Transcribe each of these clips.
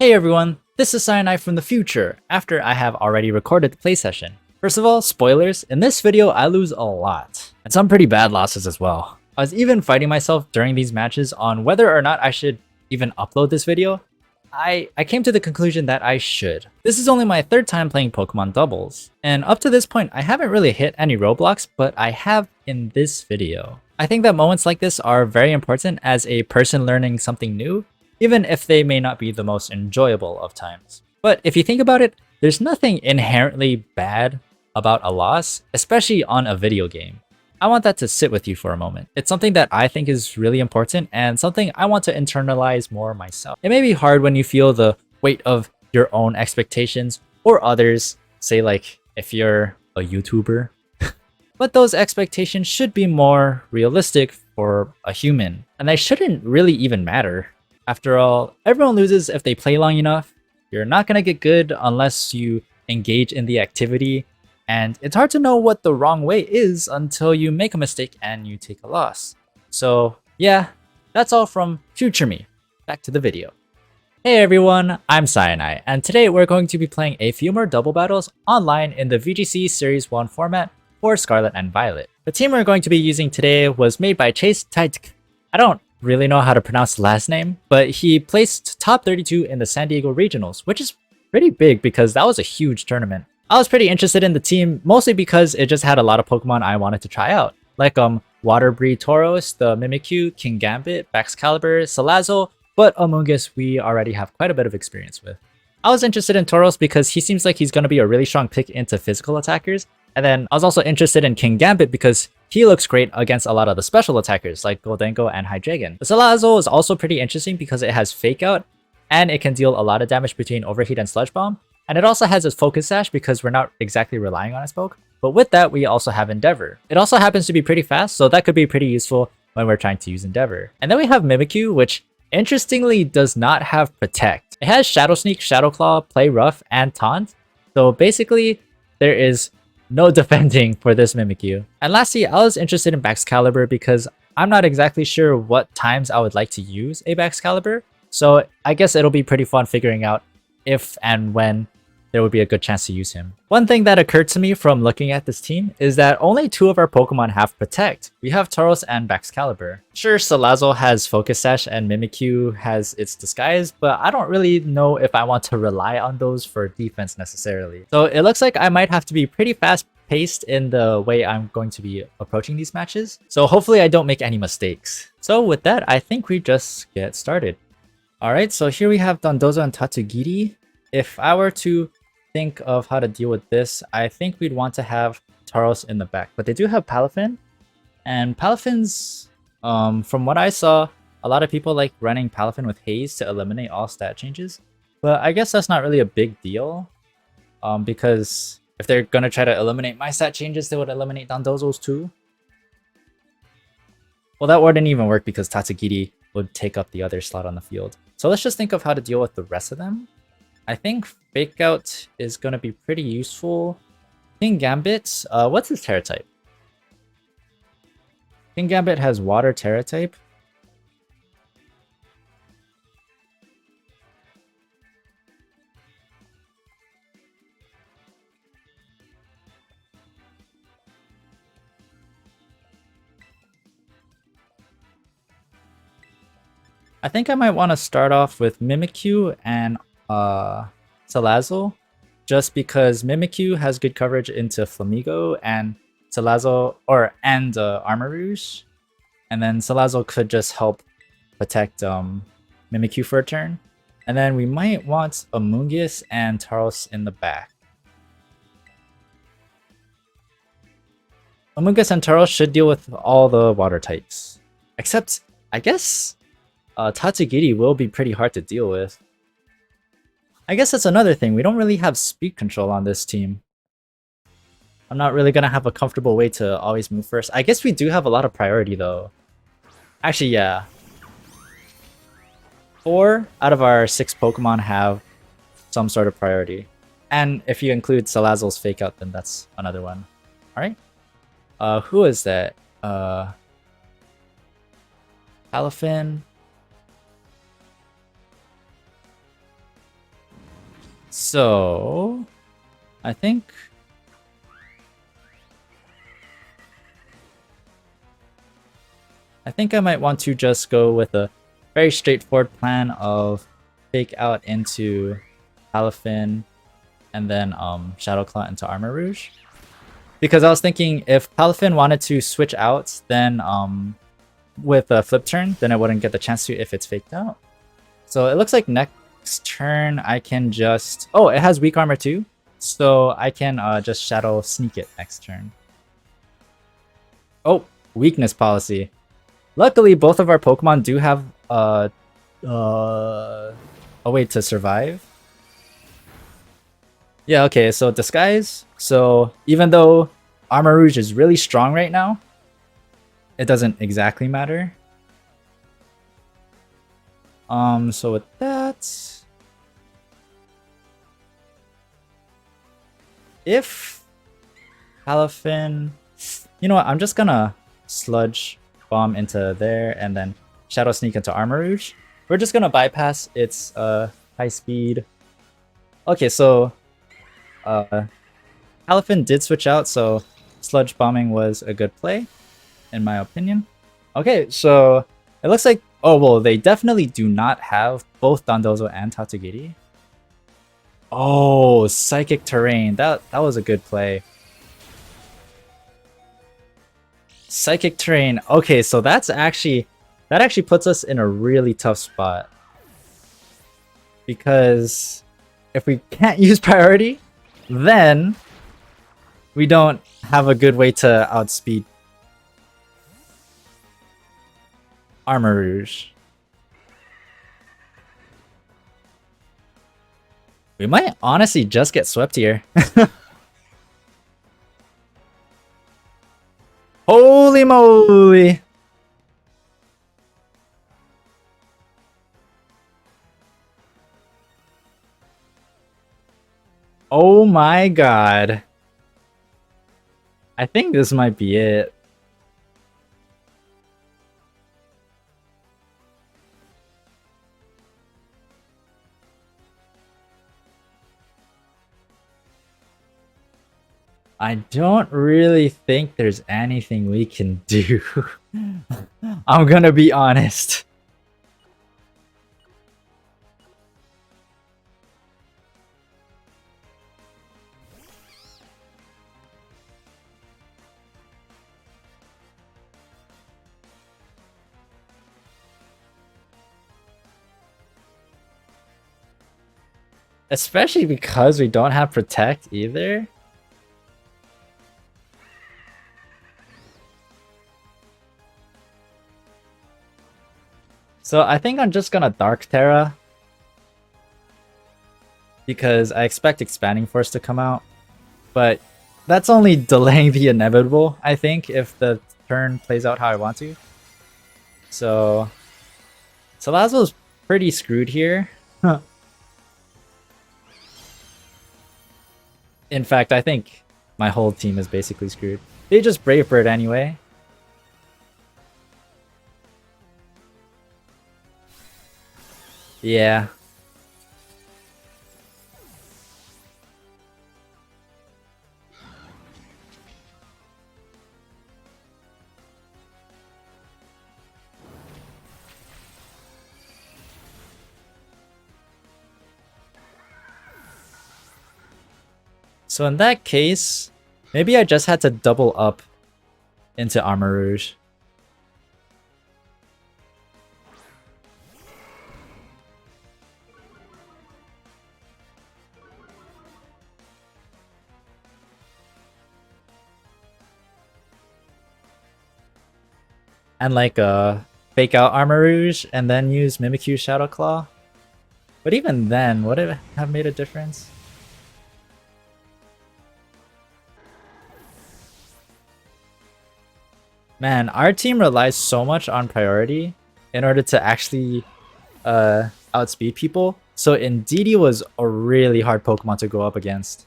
Hey everyone, this is Cyanide from the future, after I have already recorded the play session. First of all, spoilers, in this video I lose a lot, and some pretty bad losses as well. I was even fighting myself during these matches on whether or not I should even upload this video. I came to the conclusion that I should. This is only my third time playing Pokemon Doubles, and up to this point I haven't really hit any roadblocks, but I have in this video. I think that moments like this are very important as a person learning something new, even if they may not be the most enjoyable of times. But if you think about it, there's nothing inherently bad about a loss, especially on a video game. I want that to sit with you for a moment. It's something that I think is really important and something I want to internalize more myself. It may be hard when you feel the weight of your own expectations or others, say like if you're a YouTuber. But those expectations should be more realistic for a human, and they shouldn't really even matter. After all, everyone loses if they play long enough. You're not gonna get good unless you engage in the activity, and it's hard to know what the wrong way is until you make a mistake and you take a loss. So yeah, that's all from future me. Back to the video. Hey everyone, I'm Cyanide, and today we're going to be playing a few more double battles online in the VGC Series 1 format for Scarlet and Violet. The team we're going to be using today was made by Chase Tiedtke. I don't really know how to pronounce the last name, but he placed top 32 in the San Diego Regionals, which is pretty big because that was a huge tournament. I was pretty interested in the team, mostly because it just had a lot of Pokemon I wanted to try out, like Aqua-Breed Tauros, the Mimikyu, Kingambit, Baxcalibur, Salazzle, but Among Us we already have quite a bit of experience with. I was interested in Tauros because he seems like he's going to be a really strong pick into physical attackers, and then I was also interested in Kingambit because he looks great against a lot of the special attackers like Goldengo and Hydreigon. The Salazzle is also pretty interesting because it has Fake Out, and it can deal a lot of damage between Overheat and Sludge Bomb. And it also has its Focus Sash because we're not exactly relying on its poke. But with that, we also have Endeavor. It also happens to be pretty fast, so that could be pretty useful when we're trying to use Endeavor. And then we have Mimikyu, which interestingly does not have Protect. It has Shadow Sneak, Shadow Claw, Play Rough, and Taunt. So basically, there is no defending for this Mimikyu. And lastly, I was interested in Baxcalibur because I'm not exactly sure what times I would like to use a Baxcalibur. So I guess it'll be pretty fun figuring out if and when there would be a good chance to use him. One thing that occurred to me from looking at this team is that only two of our Pokemon have Protect. We have Tauros and Baxcalibur. Sure, Salazzle has Focus Sash and Mimikyu has its Disguise, but I don't really know if I want to rely on those for defense necessarily. So it looks like I might have to be pretty fast paced in the way I'm going to be approaching these matches. So hopefully I don't make any mistakes. So with that, I think we just get started. Alright, so here we have Dondozo and Tatsugiri. If I were to think of how to deal with this, I think we'd want to have Tauros in the back. But they do have Palafin, and Palafin's, from what I saw, a lot of people like running Palafin with Haze to eliminate all stat changes. But I guess that's not really a big deal, because if they're gonna try to eliminate my stat changes, they would eliminate Dondozo's too. Well, that wouldn't even work because Tatsugiri would take up the other slot on the field. So let's just think of how to deal with the rest of them. I think Fake Out is going to be pretty useful. Kingambit, what's his Terra type? Kingambit has Water Terra type. I think I might want to start off with Mimikyu and Salazzle, just because Mimikyu has good coverage into Flamigo and Salazzle and Armarouge, and then Salazzle could just help protect Mimikyu for a turn, and then we might want Amoonguss and Tauros in the back. Amoonguss and Tauros should deal with all the water types, except I guess Tatsugiri will be pretty hard to deal with. I guess that's another thing, we don't really have speed control on this team. I'm not really gonna have a comfortable way to always move first. I guess we do have a lot of priority though. Actually, yeah. 4 out of our 6 Pokemon have some sort of priority. And if you include Salazzle's Fake Out, then that's another one. Alright. Who is that? Palafin. So I think I might want to just go with a very straightforward plan of fake out into Palafin and then Shadowclaw into Armor Rouge. Because I was thinking if Palafin wanted to switch out, then with a flip turn, then I wouldn't get the chance to if it's faked out. So it looks like next turn I can just... Oh, it has weak armor too. So I can just Shadow Sneak it next turn. Oh, weakness policy. Luckily, both of our Pokemon do have a way to survive. Yeah, okay, so Disguise. So even though Armor Rouge is really strong right now, it doesn't exactly matter. So with that, if Palafin, you know what, I'm just gonna Sludge Bomb into there and then Shadow Sneak into Armor Rouge. We're just gonna bypass its high speed. Okay, so Palafin did switch out, so Sludge Bombing was a good play, in my opinion. Okay, so it looks like... Oh, well, they definitely do not have both Dondozo and Tatsugiri. Oh, Psychic Terrain. That was a good play. Psychic Terrain. Okay, so that actually puts us in a really tough spot. Because if we can't use priority, then we don't have a good way to outspeed Armor Rouge. We might honestly just get swept here. Holy moly! Oh my god. I think this might be it. I don't really think there's anything we can do. I'm gonna be honest. Especially because we don't have Protect either. So I think I'm just gonna Dark Terra. Because I expect Expanding Force to come out. But that's only delaying the inevitable, I think, if the turn plays out how I want to. So Salazzle's pretty screwed here. In fact, I think my whole team is basically screwed. They just Brave Bird anyway. Yeah. So in that case, maybe I just had to double up into Armor Rouge. And like fake out Armor Rouge and then use Mimikyu Shadow Claw. But even then, would it have made a difference? Man, our team relies so much on priority in order to actually outspeed people. So Indeedee was a really hard Pokemon to go up against.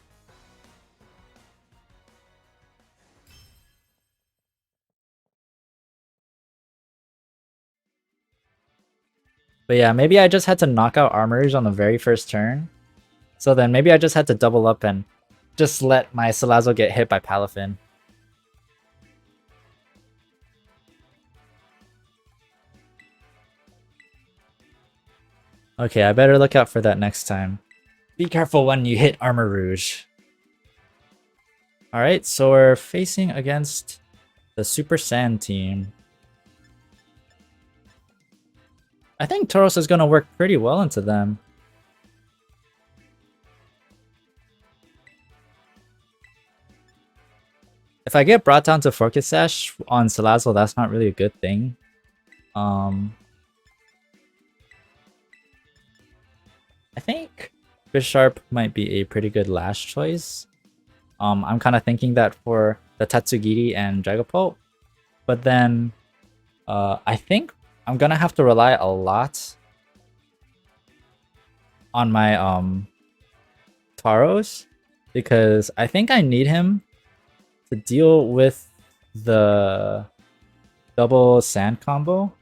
But yeah, maybe I just had to knock out Armor Rouge on the very first turn. So then maybe I just had to double up and just let my Salazzle get hit by Palafin. Okay, I better look out for that next time. Be careful when you hit Armor Rouge. Alright, so we're facing against the Super Saiyan team. I think Tauros is going to work pretty well into them. If I get brought down to Focus Sash on Salazzle, that's not really a good thing. I think Bisharp might be a pretty good last choice. I'm kind of thinking that for the Tatsugiri and Dragapult. But then I think I'm gonna have to rely a lot on my Tauros, because I think I need him to deal with the double sand combo.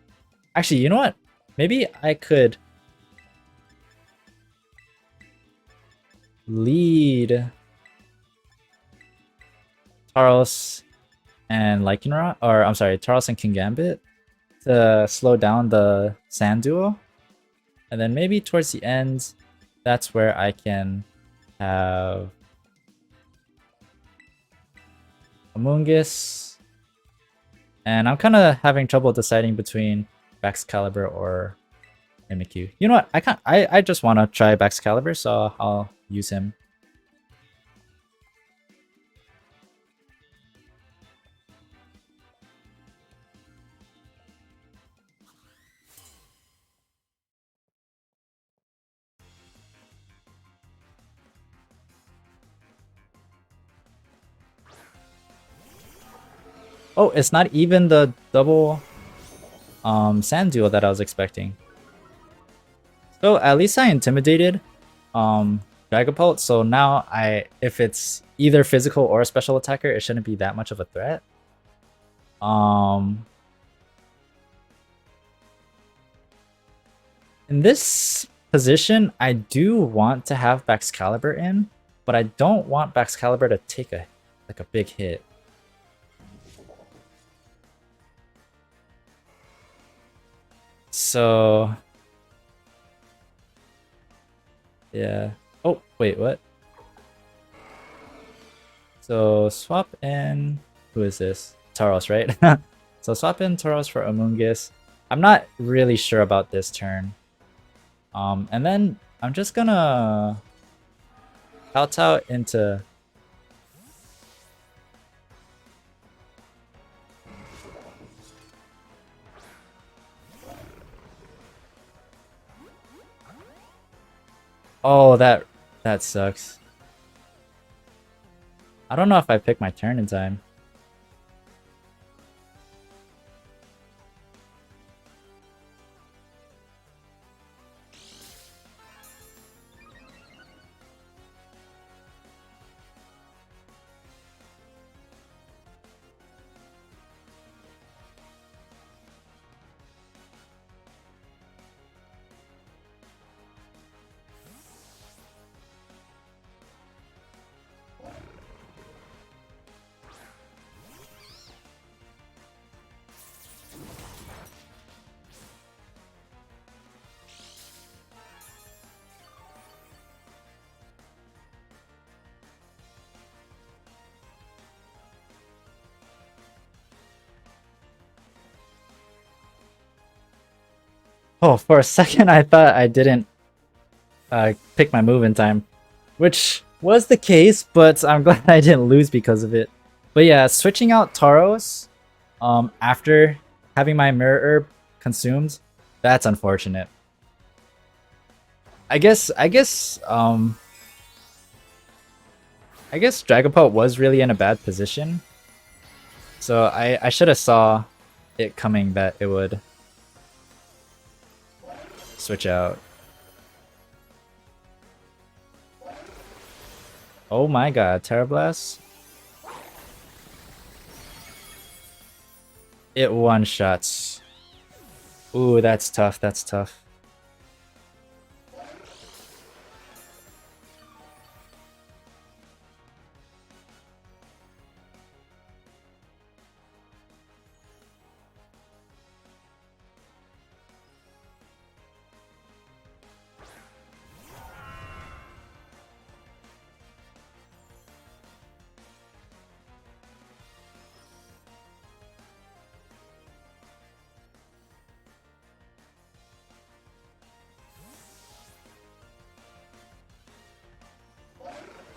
Actually, you know what? Maybe I could lead Tauros and Lycanroc, or I'm sorry, Tauros and Kingambit to slow down the sand duo. And then maybe towards the end, that's where I can have Amoonguss. And I'm kind of having trouble deciding between Baxcalibur or Mimikyu. You know what? I just want to try Baxcalibur, so I'll use him. Oh, it's not even the double sand duo that I was expecting. So at least I intimidated Dragapult, so now if it's either physical or a special attacker, it shouldn't be that much of a threat. In this position, I do want to have Baxcalibur in, but I don't want Baxcalibur to take a big hit. So yeah. Oh, wait, what? So swap in, who is this? Tauros, right? So swap in Tauros for Amoonguss. I'm not really sure about this turn. And then I'm just gonna kowtow into oh, that sucks. I don't know if I picked my turn in time. Oh, for a second I thought I didn't pick my move in time, which was the case, but I'm glad I didn't lose because of it. But yeah, switching out Tauros after having my Mirror Herb consumed, that's unfortunate. I guess Dragapult was really in a bad position. So I should have saw it coming that it would switch out. Oh my god, Terra Blast. It one-shots. Ooh, that's tough, that's tough.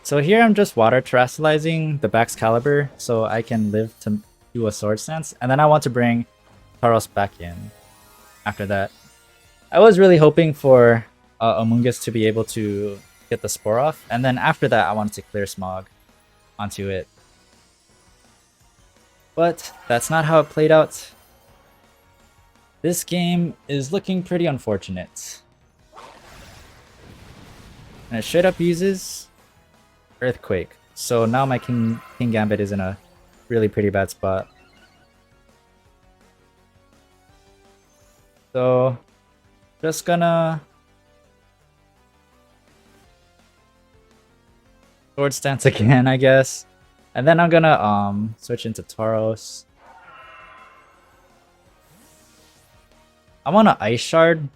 So here I'm just water terrestrializing the Baxcalibur so I can live to do a sword stance, and then I want to bring Tauros back in after that. I was really hoping for Amoonguss to be able to get the Spore off, and then after that I wanted to clear Smog onto it. But that's not how it played out. This game is looking pretty unfortunate. And it straight up uses Earthquake. So now my Kingambit is in a really pretty bad spot. So just gonna sword stance again, I guess. And then I'm gonna switch into Tauros. I want an Ice Shard,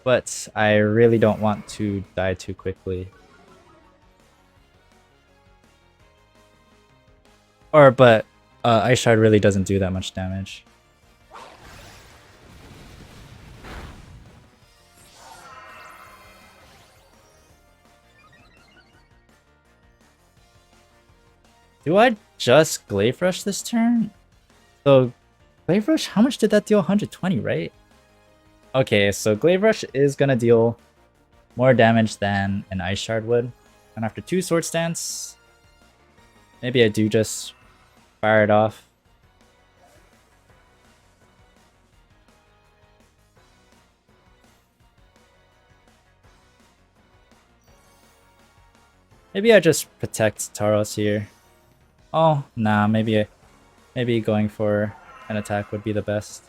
but I really don't want to die too quickly. But Ice Shard really doesn't do that much damage. Do I just Glaive Rush this turn? So Glaive Rush, how much did that deal? 120, right? Okay, so Glaive Rush is gonna deal more damage than an Ice Shard would. And after 2 Sword Stance, maybe I do just fire it off. Maybe I just protect Tauros here. Oh, nah, maybe going for an attack would be the best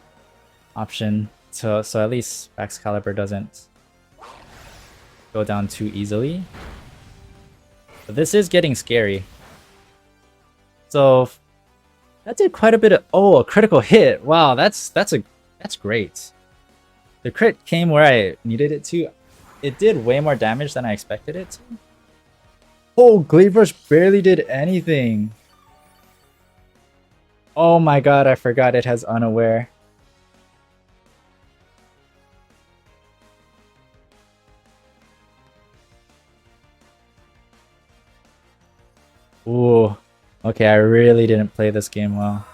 option. So at least Baxcalibur doesn't go down too easily. But this is getting scary. So that did quite a bit of a critical hit. Wow, that's great. The crit came where I needed it to. It did way more damage than I expected it to. Oh, Glaive Rush barely did anything. Oh my god, I forgot it has Unaware. Ooh. Okay, I really didn't play this game well.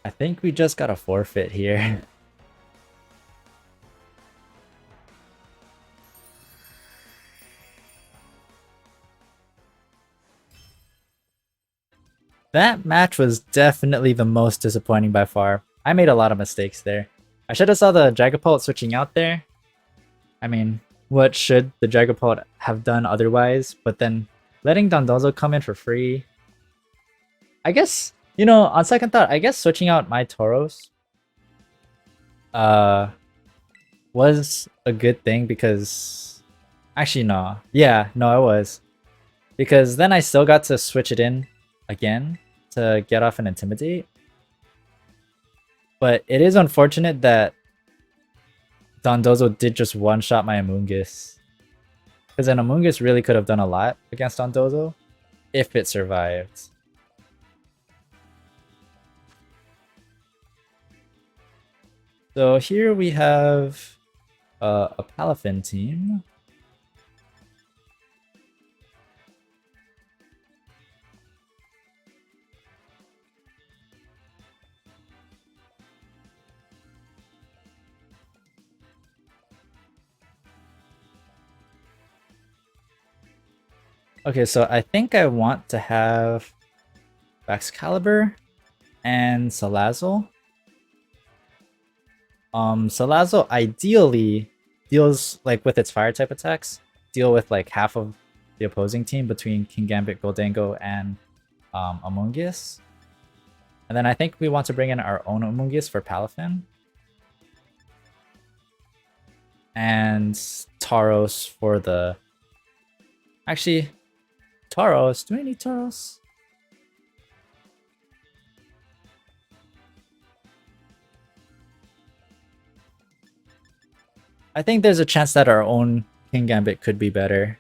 I think we just got a forfeit here. That match was definitely the most disappointing by far. I made a lot of mistakes there. I should have saw the Dragapult switching out there. I mean, what should the Dragapult have done otherwise? But then letting Dondozo come in for free. I guess, you know, on second thought, I guess switching out my Tauros was a good thing because actually no. Yeah, no, it was. Because then I still got to switch it in again to get off an Intimidate. But it is unfortunate that Dondozo did just one-shot my Amoonguss. Because an Amoonguss really could have done a lot against Dondozo if it survived. So here we have a Palafin team. Okay, so I think I want to have Baxcalibur and Salazzle. Salazzle ideally deals, like, with its fire type attacks, deal with like half of the opposing team between Kingambit, Goldango, and Amoonguss. And then I think we want to bring in our own Amoonguss for Palafin. And Tauros for the... Actually, Tauros. Do I need Tauros? I think there's a chance that our own Kingambit could be better.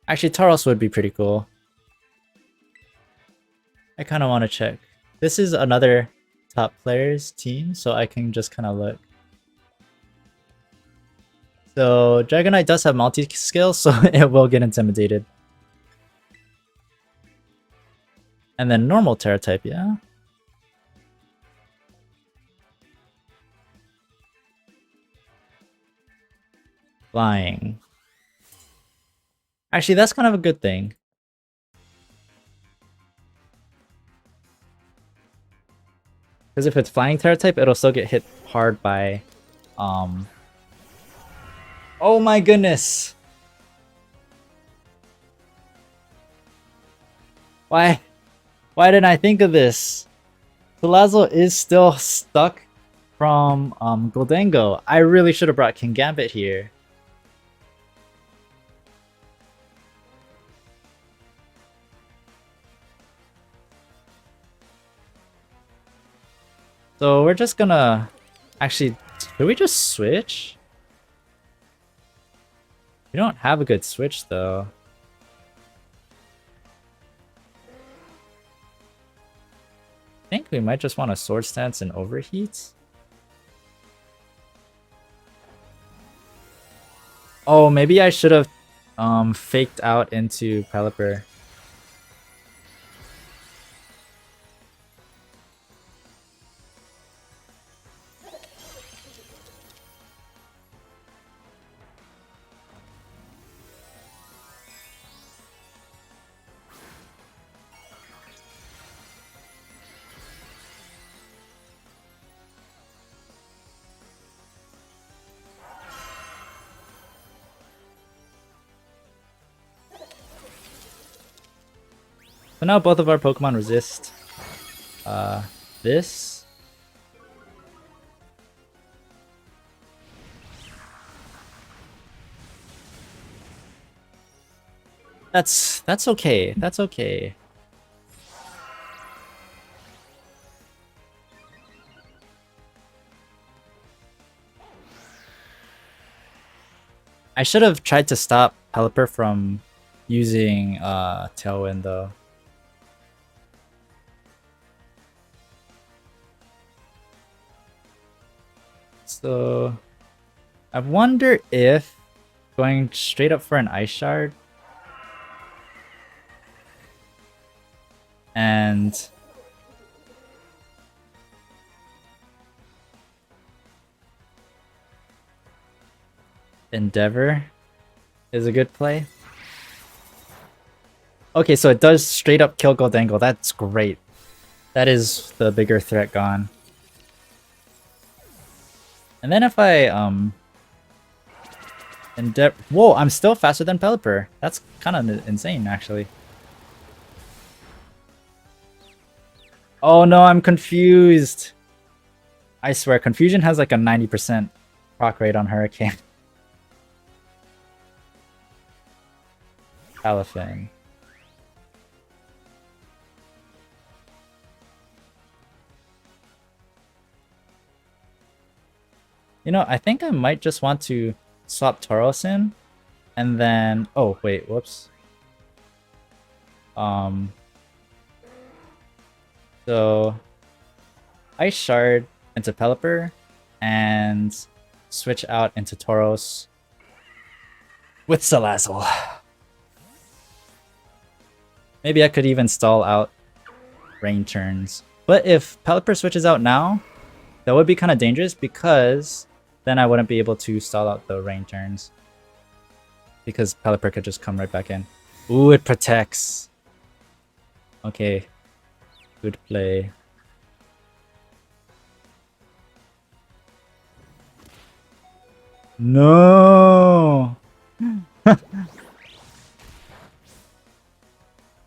Actually, Tauros would be pretty cool. I kind of want to check. This is another top player's team, so I can just kind of look. So Dragonite does have multi-skill, so it will get intimidated. And then normal Terra type, yeah. Flying. Actually, that's kind of a good thing. Because if it's flying Terra type, it'll still get hit hard by Oh my goodness! Why didn't I think of this? Salazzle is still stuck from Goldango. I really should have brought Kingambit here. So we're just gonna... Actually, should we just switch? We don't have a good switch though. I think we might just want a Sword Stance and Overheat. Oh, maybe I should have faked out into Pelipper. So now both of our Pokemon resist this. That's okay. That's okay. I should have tried to stop Pelipper from using Tailwind though. So I wonder if going straight up for an Ice Shard and Endeavor is a good play. Okay, so it does straight up kill Goldango. That's great. That is the bigger threat gone. And then if I whoa, I'm still faster than Pelipper. That's kind of insane actually. Oh no, I'm confused. I swear, Confusion has like a 90% proc rate on Hurricane. Palafin. You know, I think I might just want to swap Tauros in, and then... Oh, wait, whoops. So... Ice Shard into Pelipper, and switch out into Tauros with Salazzle. Maybe I could even stall out rain turns. But if Pelipper switches out now, that would be kind of dangerous because then I wouldn't be able to stall out the rain turns. Because Pelipper could just come right back in. Ooh, it protects. Okay. Good play. No!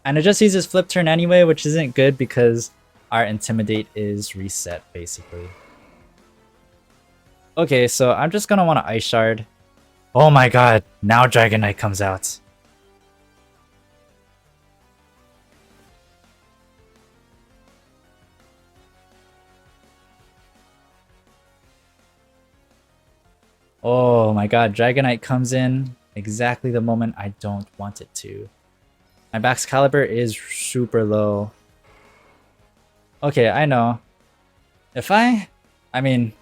And it just uses Flip Turn anyway, which isn't good because our Intimidate is reset, basically. Okay, so I'm just gonna want to Ice Shard. Oh my god, now Dragonite comes out. Oh my god, Dragonite comes in exactly the moment I don't want it to. My Baxcalibur is super low. Okay, I know. If I mean,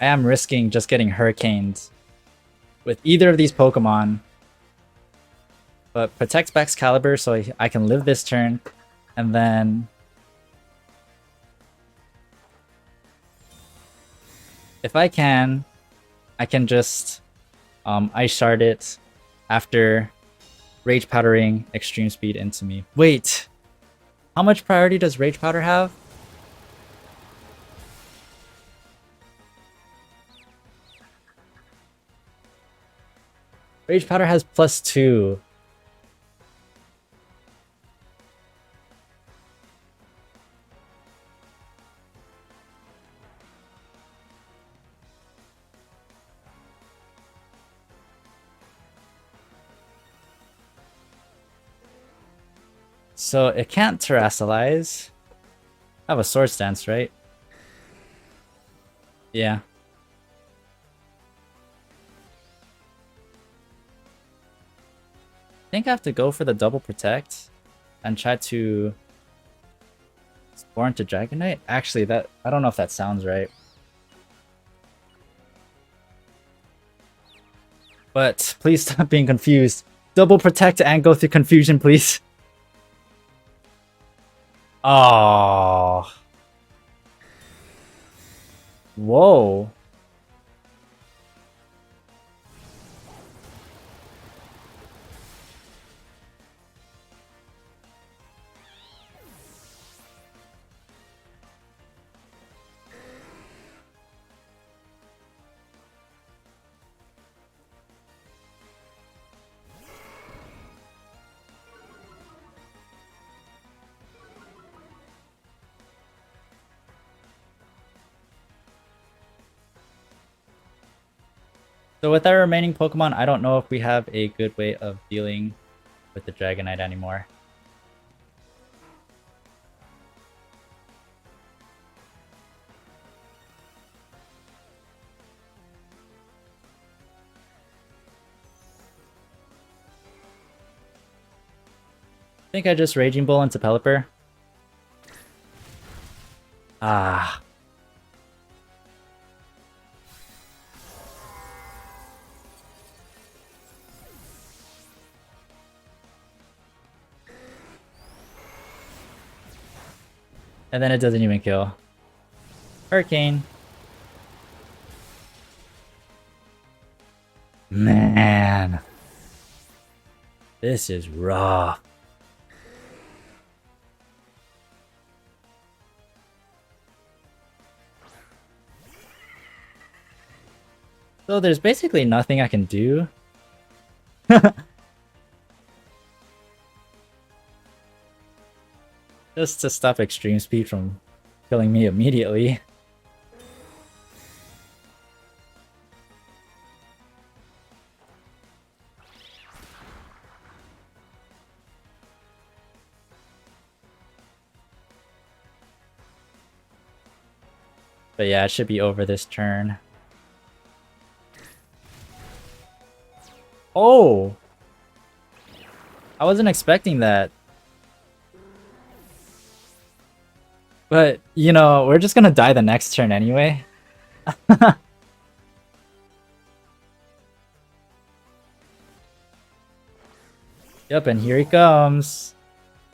I am risking just getting hurricaned with either of these Pokemon. But protect Baxcalibur so I can live this turn, and then if I can just Ice Shard it after Rage Powdering Extreme Speed into me. Wait, how much priority does Rage Powder have? Rage Powder has +2. So it can't Terrasilize. I have a Swords Dance, right? Yeah. I think I have to go for the double protect and try to Spore into Dragonite. Actually, that I don't know if that sounds right. But please stop being confused. Double protect and go through confusion, please. Oh. Whoa. So with our remaining Pokemon, I don't know if we have a good way of dealing with the Dragonite anymore. I think I just Raging Bull into Pelipper. Ah. And then it doesn't even kill. Hurricane. Man. This is rough. So there's basically nothing I can do. Just to stop Extreme Speed from killing me immediately. But yeah, it should be over this turn. Oh! I wasn't expecting that. But, you know, we're just gonna die the next turn anyway. Yep, and here he comes.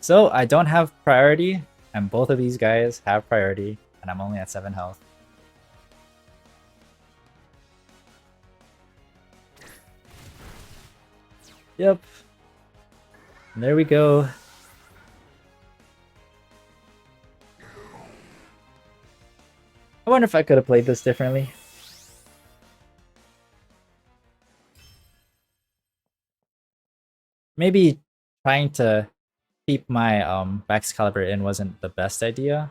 So, I don't have priority, and both of these guys have priority, and I'm only at 7 health. Yep. And there we go. I wonder if I could have played this differently. Maybe trying to keep my Baxcalibur in wasn't the best idea.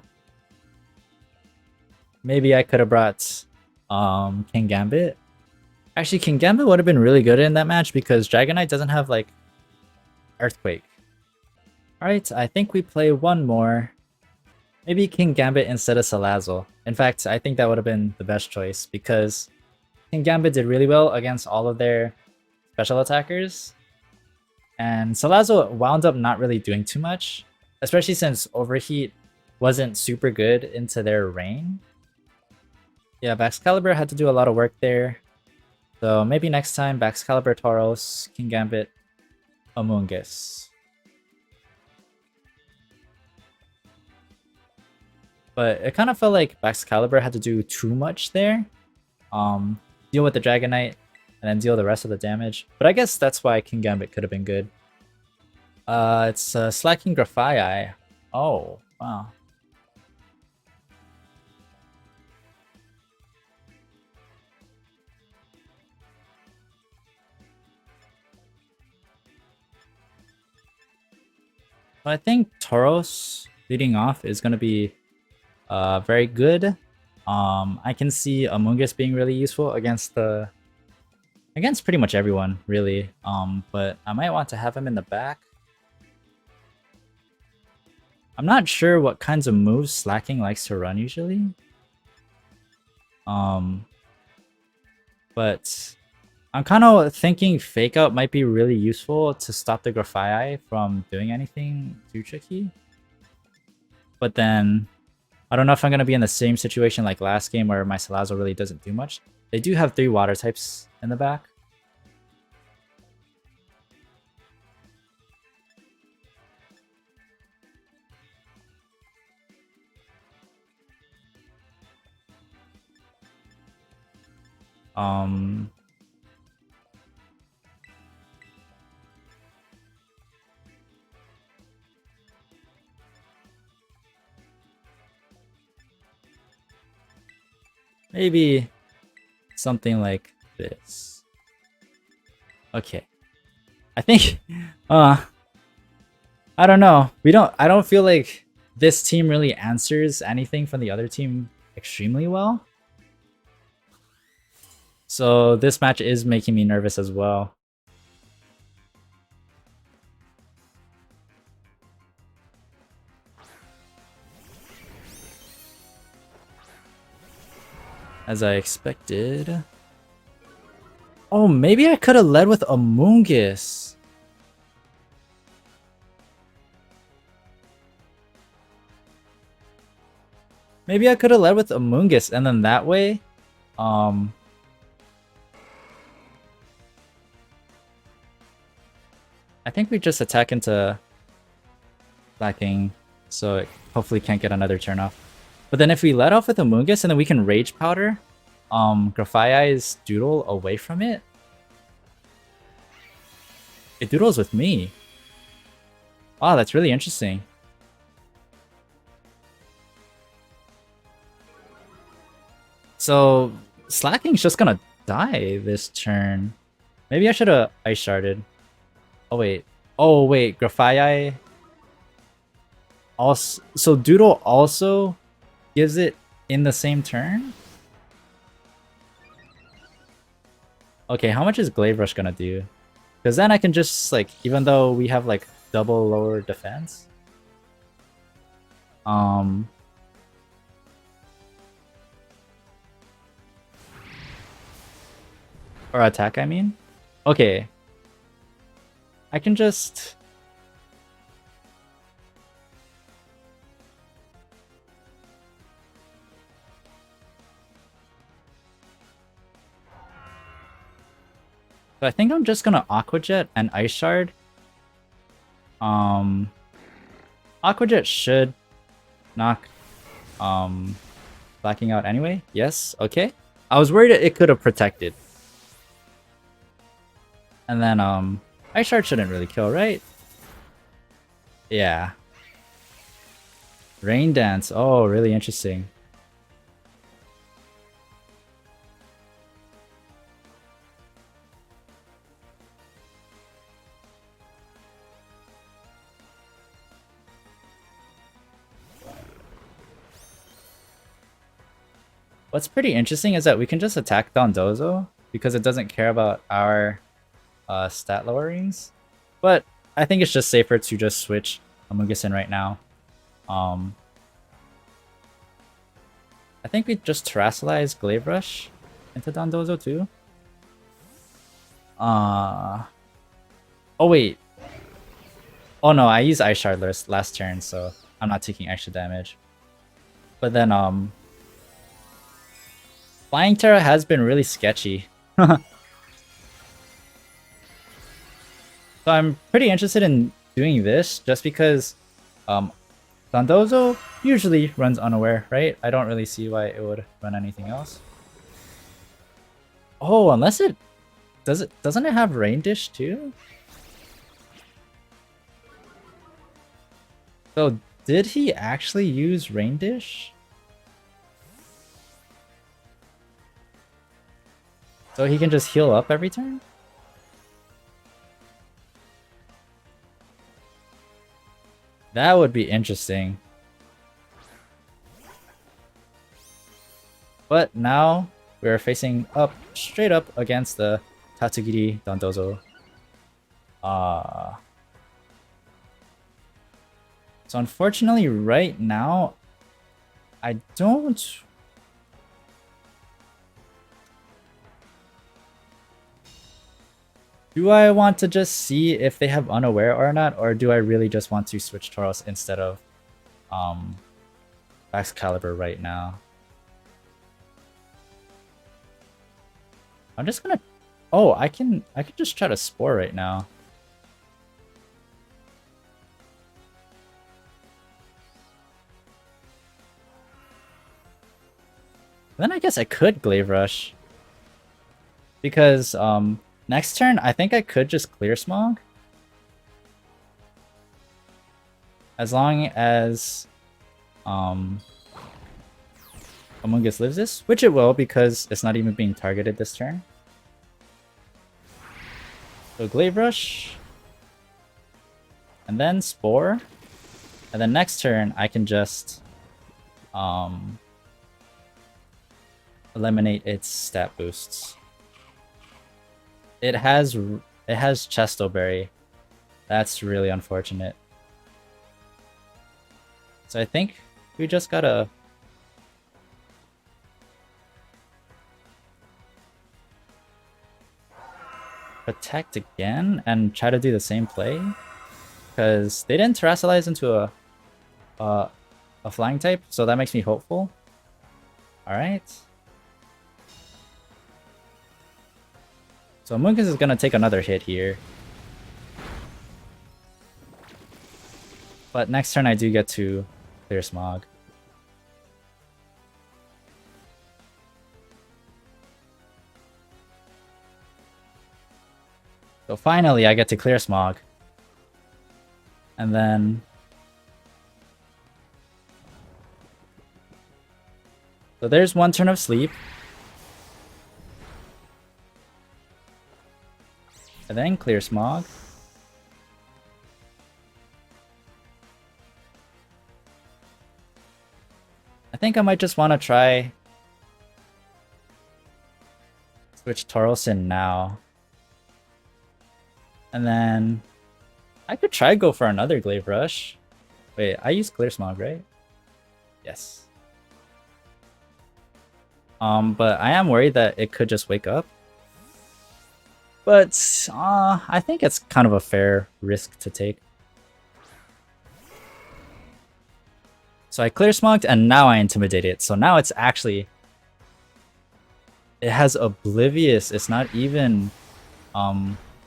Maybe I could have brought Kingambit. Actually, Kingambit would have been really good in that match because Dragonite doesn't have like Earthquake. Alright, I think we play one more. Maybe Kingambit instead of Salazzle. In fact, I think that would have been the best choice because Kingambit did really well against all of their special attackers. And Salazzle wound up not really doing too much, especially since Overheat wasn't super good into their reign. Yeah, Baxcalibur had to do a lot of work there. So maybe next time, Baxcalibur Tauros, Kingambit, Amoonguss. But it kind of felt like Baxcalibur had to do too much there. Deal with the Dragonite, and then deal the rest of the damage. But I guess that's why Kingambit could have been good. It's Slacking Grafai. Oh, wow. I think Tauros leading off is going to be very good. I can see Amoonguss being really useful against pretty much everyone, really. But I might want to have him in the back. I'm not sure what kinds of moves Slacking likes to run usually. But I'm kind of thinking Fake Out might be really useful to stop the Grafai from doing anything too tricky. But then, I don't know if I'm going to be in the same situation like last game where my Salazzle really doesn't do much. They do have 3 water types in the back. Maybe something like this. Okay. I think I don't know. I don't feel like this team really answers anything from the other team extremely well. So this match is making me nervous as well. As I expected. Oh, maybe I could have led with Amoonguss. Maybe I could have led with Amoonguss, and then that way, I think we just attack into Slacking, so it hopefully can't get another turn off. But then if we let off with Amoonguss and then we can Rage Powder Grafai's Doodle away from it. It doodles with me. Wow, that's really interesting. So Slacking's just gonna die this turn. Maybe I should have Ice Sharded. Oh wait. Oh wait, Grafai also, so Doodle also gives it in the same turn? Okay, how much is Glaive Rush gonna do? Because then I can just, like, even though we have, like, double lower defense. Or attack, I mean? Okay. I can just... So I think I'm just gonna Aqua Jet and Ice Shard. Aqua Jet should knock Blacking out anyway. Yes, okay. I was worried it could have protected. And then Ice Shard shouldn't really kill, right? Yeah. Rain Dance. Oh, really interesting. What's pretty interesting is that we can just attack Dondozo because it doesn't care about our stat lowerings. But I think it's just safer to just switch Amoonguss in right now. I think we just Terrasilize Glaive Rush into Dondozo too. Oh wait. Oh no, I used Ice Shard last turn, so I'm not taking extra damage. But then Flying Terra has been really sketchy. So I'm pretty interested in doing this just because Dondozo usually runs unaware, right? I don't really see why it would run anything else. Oh, unless it doesn't it have Rain Dish too? So did he actually use Rain Dish? So he can just heal up every turn? That would be interesting. But now we're facing up, straight up against the Tatsugiri Dondozo. So unfortunately right now, I don't... Do I want to just see if they have Unaware or not, or do I really just want to switch Tauros instead of Baxcalibur right now? I'm just gonna... Oh, I can just try to Spore right now. Then I guess I could Glaive Rush. Because next turn, I think I could just Clear Smog. As long as Amoonguss lives this, which it will because it's not even being targeted this turn. So Glaive Rush. And then Spore. And then next turn, I can just eliminate its stat boosts. It has Chesto Berry. That's really unfortunate. So I think we just gotta protect again and try to do the same play, because they didn't Terrasilize into a flying type, so that makes me hopeful. All right. So Amoonguss is gonna take another hit here. But next turn I do get to Clear Smog. So finally I get to Clear Smog. And then... So there's one turn of sleep. And then Clear Smog. I think I might just want to try switch Tauros in now. And then I could try go for another Glaive Rush. Wait, I used Clear Smog, right? Yes. But I am worried that it could just wake up. But I think it's kind of a fair risk to take. So I Clear Smogged and now I Intimidate it. So now it's actually... It has Oblivious. It's not even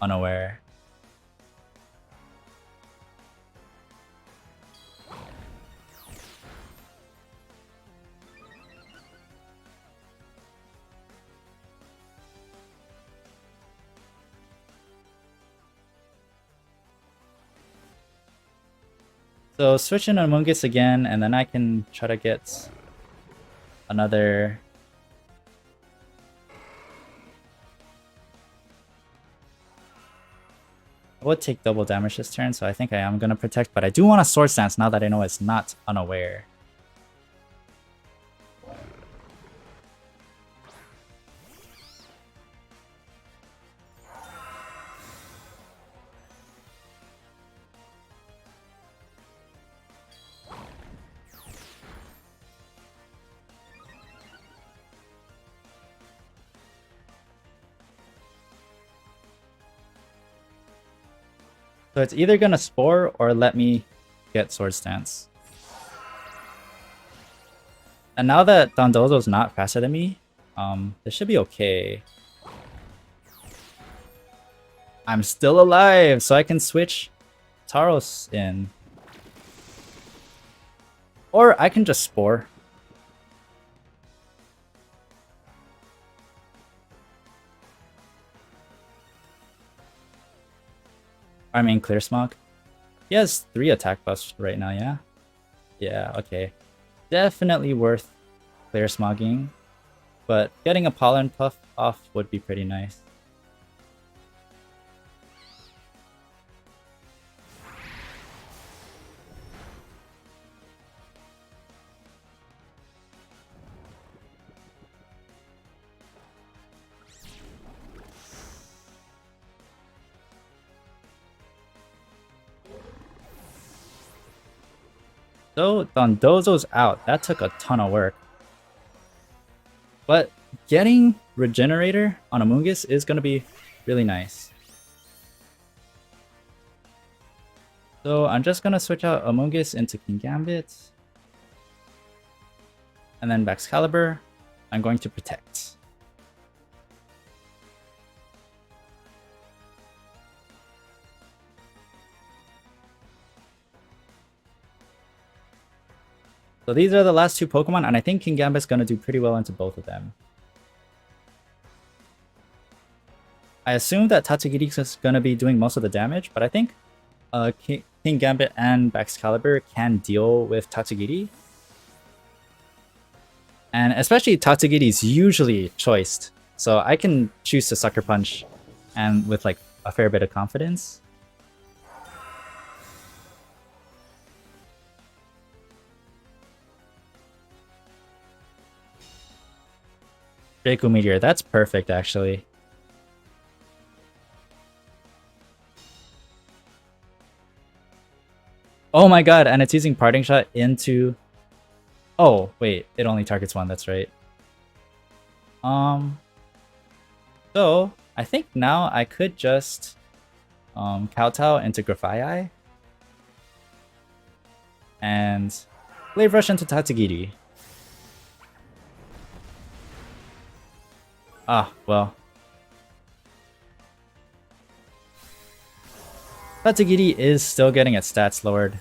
unaware. So switch in Amoonguss again, and then I can try to get another... I would take double damage this turn, so I think I am going to protect, but I do want a Sword Stance now that I know it's not unaware. So it's either gonna Spore or let me get Sword Stance. And now that Dondozo's not faster than me, this should be okay. I'm still alive, so I can switch Tauros in. Or I can just Spore. I mean, Clear Smog. He has 3 attack buffs right now, yeah? Yeah, okay. Definitely worth Clear Smogging. But getting a Pollen Puff off would be pretty nice. So Dondozo's out. That took a ton of work. But getting Regenerator on Amoonguss is going to be really nice. So I'm just going to switch out Amoonguss into Kingambit. And then Baxcalibur, I'm going to Protect. So these are the last 2 Pokemon, and I think Kingambit's going to do pretty well into both of them. I assume that Tatsugiri is going to be doing most of the damage, but I think Kingambit and Baxcalibur can deal with Tatsugiri. And especially Tatsugiri is usually choiced, so I can choose to Sucker Punch and with like a fair bit of confidence. Draco Meteor, that's perfect actually. Oh my god, and it's using Parting Shot into... Oh, wait, it only targets 1, that's right. So, I think now I could just kowtow into Grafaiai. And Glaive Rush into Tatsugiri. Ah, well. Tatsugiri is still getting its stats lowered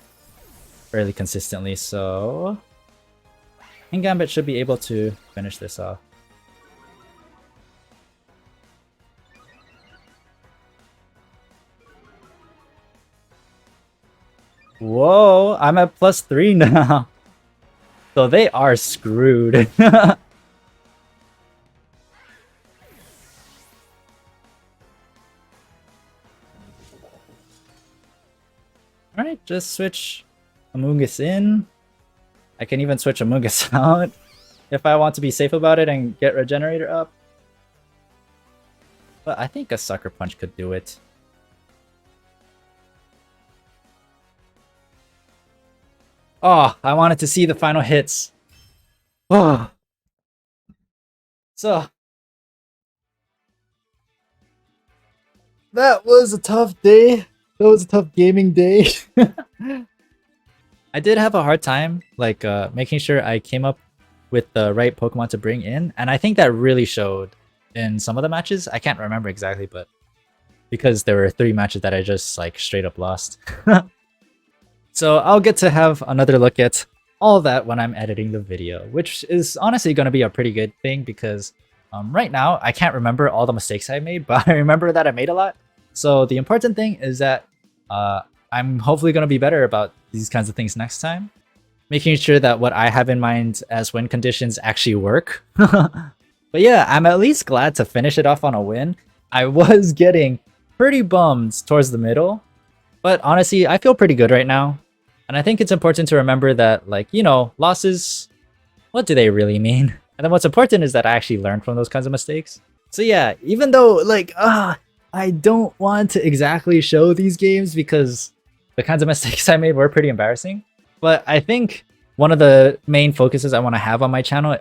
fairly consistently, so Kingambit should be able to finish this off. Whoa, I'm at +3 now. So they are screwed. Alright, just switch Amoonguss in. I can even switch Amoonguss out if I want to be safe about it and get Regenerator up. But I think a Sucker Punch could do it. Oh, I wanted to see the final hits. Oh. So. That was a tough day. That was a tough gaming day. I did have a hard time like making sure I came up with the right Pokemon to bring in, and I think that really showed in some of the matches. I can't remember exactly, but because there were 3 matches that I just like straight up lost. So I'll get to have another look at all that when I'm editing the video, which is honestly going to be a pretty good thing because right now I can't remember all the mistakes I made, but I remember that I made a lot. So the important thing is that I'm hopefully going to be better about these kinds of things next time. Making sure that what I have in mind as win conditions actually work. But yeah, I'm at least glad to finish it off on a win. I was getting pretty bummed towards the middle, but honestly, I feel pretty good right now. And I think it's important to remember that, like, you know, losses, what do they really mean? And then what's important is that I actually learned from those kinds of mistakes. So yeah, even though, like, I don't want to exactly show these games because the kinds of mistakes I made were pretty embarrassing. But I think one of the main focuses I want to have on my channel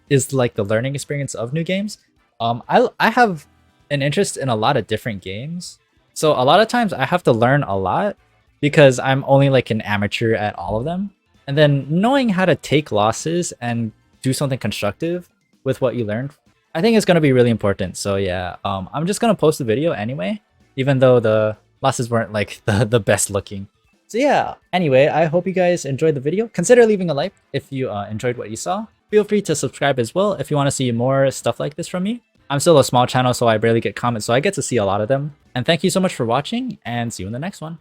is like the learning experience of new games. I have an interest in a lot of different games, So a lot of times I have to learn a lot because I'm only like an amateur at all of them. And then knowing how to take losses and do something constructive with what you learned, I think is going to be really important. So yeah, I'm just going to post the video anyway, even though the losses weren't like the best looking. So yeah, anyway, I hope you guys enjoyed the video. Consider leaving a like if you enjoyed what you saw. Feel free to subscribe as well if you want to see more stuff like this from me. I'm still a small channel, so I barely get comments, so I get to see a lot of them. And thank you so much for watching, and see you in the next one.